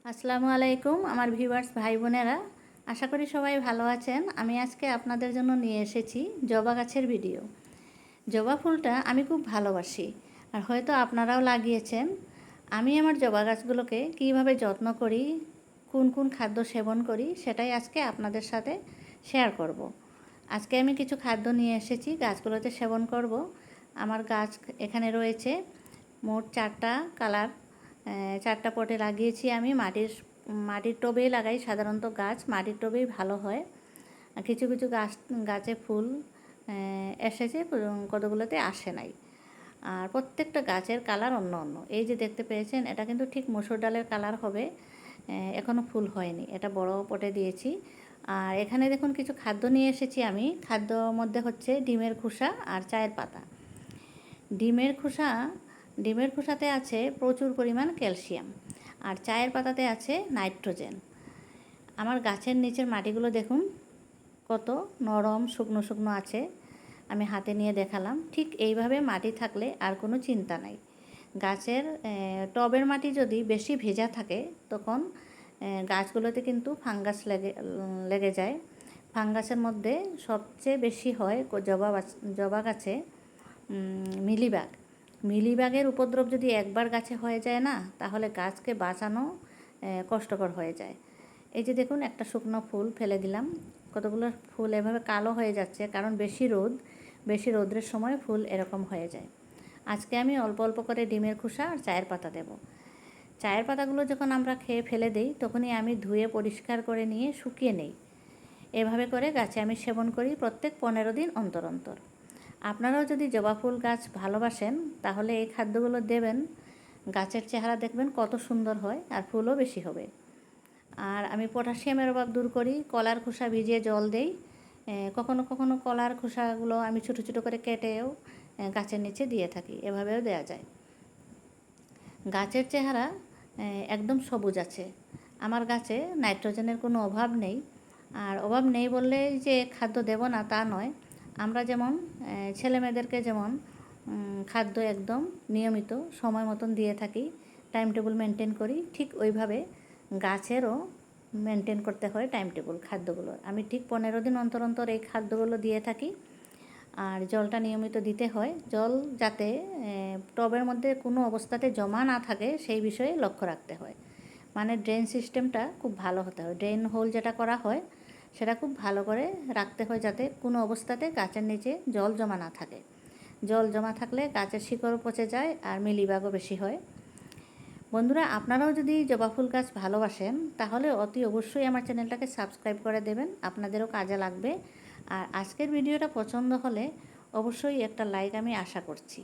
আসসালামু আলাইকুম আমার ভিউয়ার্স ভাই বোনেরা, আশা করি সবাই ভালো আছেন। আমি আজকে আপনাদের জন্য নিয়ে এসেছি জবা গাছের ভিডিও। জবা ফুলটা আমি খুব ভালোবাসি, আর হয়তো আপনারাও লাগিয়েছেন। আমি আমার জবা গাছগুলোকে কীভাবে যত্ন করি, কোন কোন খাদ্য সেবন করি, সেটাই আজকে আপনাদের সাথে শেয়ার করব। আজকে আমি কিছু খাদ্য নিয়ে এসেছি গাছগুলোতে সেবন করব। আমার গাছ এখানে রয়েছে মোট 4টা কালার, 4টা পটে লাগিয়েছি। আমি মাটির টবেই লাগাই সাধারণত গাছ, মাটির টবেই ভালো হয়। আর কিছু কিছু গাছে ফুল এসেছে, কতগুলোতে আসে নাই। আর প্রত্যেকটা গাছের কালার অন্য অন্য। এই যে দেখতে পেয়েছেন, এটা কিন্তু ঠিক মসুর ডালের কালার হবে, এখনও ফুল হয়নি। এটা বড় পটে দিয়েছি। আর এখানে দেখুন কিছু খাদ্য নিয়ে এসেছি আমি। খাদ্য মধ্যে হচ্ছে ডিমের খোসা আর চায়ের পাতা। ডিমের খোসাতে আছে প্রচুর পরিমাণ ক্যালসিয়াম, আর চায়ের পাতাতে আছে নাইট্রোজেন। আমার গাছের নিচের মাটিগুলো দেখুন কত নরম শুকনো শুকনো আছে। আমি হাতে নিয়ে দেখালাম। ঠিক এইভাবে মাটি থাকলে আর কোনো চিন্তা নাই। গাছের টবের মাটি যদি বেশি ভেজা থাকে, তখন গাছগুলোতে কিন্তু ফাঙ্গাস লেগে যায়। ফাঙ্গাসের মধ্যে সবচেয়ে বেশি হয় জবা গাছে মিলিবাগ। মিলিবাগের উপদ্রব যদি একবার গাছে হয়ে যায় না, তাহলে গাছকে বাঁচানো কষ্টকর হয়ে যায়। এই যে দেখুন, একটা শুকনো ফুল ফেলে দিলাম। কতগুলো ফুল এভাবে কালো হয়ে যাচ্ছে, কারণ বেশি রোদ্রের সময় ফুল এরকম হয়ে যায়। আজকে আমি অল্প অল্প করে ডিমের খোসা আর চায়ের পাতা দেব। চায়ের পাতাগুলো যখন আমরা খেয়ে ফেলে দিই, তখনই আমি ধুয়ে পরিষ্কার করে নিয়ে শুকিয়ে নেই। এভাবে করে গাছে আমি সেবন করি প্রত্যেক 15 দিন অন্তর অন্তর। আপনারাও যদি জবা ফুল গাছ ভালোবাসেন, তাহলে এই খাদ্যগুলো দেবেন। গাছের চেহারা দেখবেন কত সুন্দর হয়, আর ফুলও বেশি হবে। আর আমি পটাশিয়ামের অভাব দূর করি, কলার খোসা ভিজিয়ে জল দেই। কখনো কখনো কলার খোসাগুলো আমি ছোটো ছোটো করে কেটেও গাছের নিচে দিয়ে থাকি। এভাবেও দেওয়া যায়। গাছের চেহারা একদম সবুজ আছে। আমার গাছে নাইট্রোজেনের কোনো অভাব নেই। আর অভাব নেই বললে যে খাদ্য দেব না তা নয়। আমরা যেমন ছেলেমেয়েদেরকে যেমন খাদ্য একদম নিয়মিত সময় মতন দিয়ে থাকি, টাইম টেবিল মেনটেন করি, ঠিক ওইভাবে গাছেরও মেনটেন করতে হয় টাইম টেবিল খাদ্যগুলো। আমি ঠিক 15 দিন অন্তর অন্তর এই খাদ্যগুলো দিয়ে থাকি। আর জলটা নিয়মিত দিতে হয়। জল যাতে টবের মধ্যে কোনো অবস্থাতে জমা না থাকে, সেই বিষয়ে লক্ষ্য রাখতে হয়। মানে ড্রেন সিস্টেমটা খুব ভালো হতে হয়। ড্রেন হোল যেটা করা হয়, সেটা খুব ভালো করে রাখতে হয়, যাতে কোনো অবস্থাতে গাছের নিচে জল জমা না থাকে। জল জমা থাকলে গাছের শিকড় পচে যায়, আর মিলিবাগও বেশি হয়। বন্ধুরা, আপনারাও যদি জবা ফুল গাছ ভালোবাসেন, তাহলে অতি অবশ্যই আমার চ্যানেলটাকে সাবস্ক্রাইব করে দেবেন। আপনাদেরও কাজে লাগবে। আর আজকের ভিডিওটা পছন্দ হলে অবশ্যই একটা লাইক আমি আশা করছি।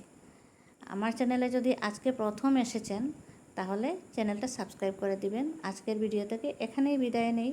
আমার চ্যানেলে যদি আজকে প্রথম এসেছেন, তাহলে চ্যানেলটা সাবস্ক্রাইব করে দিবেন। আজকের ভিডিও থেকে এখানেই বিদায় নেই।